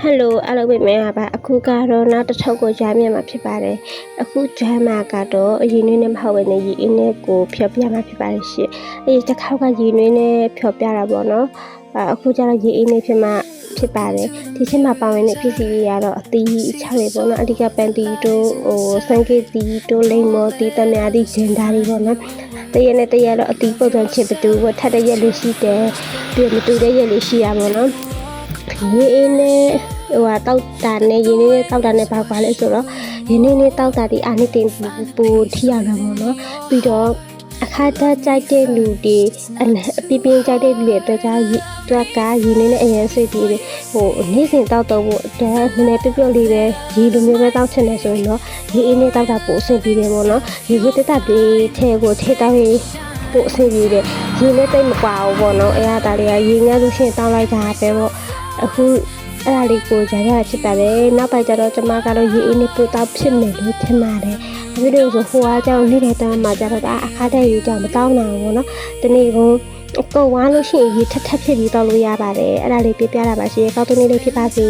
Hello အားလုံးပဲမင်္ဂလာပါအခုကတော့နောက်တစ်ထုပ်ကိုကြားမြင်မှာဖြစ်ပါတယ်အခုကြားမှာကတော့အရင်နည်းနဲ့မဟုတ်ဘဲနဲ့ရည်အင်းနဲ့ကိုဖြောပြမှာဖြစ်ပါတယ်ရှင်အဲဒီတစ်ခေါက်ကရည်နည်းနဲ့ဖြောပြတာပေါ့နော်အခုကျတော့ရည်အင်းနဲ့ဖြစ်မှာဖြစ်ပါတယ်ဒီချိန်မှာပါဝင်တဲ့ပြည်စီရကတော့အသီး6တွေပေါ့နော်အဓိကပန်တီတို့စံကေတီတို့လိမ့်မော်တီတမယာတီဂျင်ဒါတွေပေါ့နော်တရက်နဲ့တရက်တော့အသီးပုံစံချစ်ပတူပေါ့ထပ်တဲ့ရက်လေးရှိတယ်ပြီးမတူတဲ့ရက်လေးရှိရပါတော့ရည်အင်းနဲ့တောက်တာနဲ့ရင်းနေတောက်တာနဲ့ဘာကွာလဲဆိုတော့ရင်းနေတောက်တာဒီအာနိတင်ပူထိရတာပေါ့နော်ပြီးတော့အခါတကြိုက်တဲ့လူတွေအပြင်းကြိုက်တဲ့လူတွေအတွက်ကရင်းနေအရင်စိတ်ပြီးနေ့စဉ်တောက်တော့ဖို့ဒါနည်းနည်းပြလေးပဲရည်လိုမျိုးပဲတောက်ချင်တယ်ဆိုရင်တော့ရင်းနေတောက်တာပိုအဆင်ပြေတယ်ပေါ့နော်ရည်တက်တာတွေထဲကိုထဲတောက်ရင်ပိုအဆင်ပြေတယ်ရင်းနဲ့တိတ်မကွာဘူးပေါ့နော်အဲ့ဒါတွေကရင်းရလို့ရှိရင်တောက်လိုက်တာပဲပေါ့အခုအဲ့ဒါလေးကိုကြားရဖြစ်ပါတယ်နောက်ပိုင်းကျတော့ကျမကတော့ရေအေးနဲ့ပို့တော့ဖြစ်မယ်လို့ထင်ပါတယ်အခုလိုဆိုဟိုအားကြောင့်နေ့တိုင်းတမ်းမှာကျတော့အခါတဲ့ရေကြောင့်မတောင်းနိုင်ဘူးเนาะဒီနေ့ကိုဝါလို့ရှိရင်ရေထက်ဖြစ်ပြီးတောက်လို့ရပါတယ်အဲ့ဒါလေးပြပြတာပါရှင်ကောင်းတဲ့နေ့လေးဖြစ်ပါစေ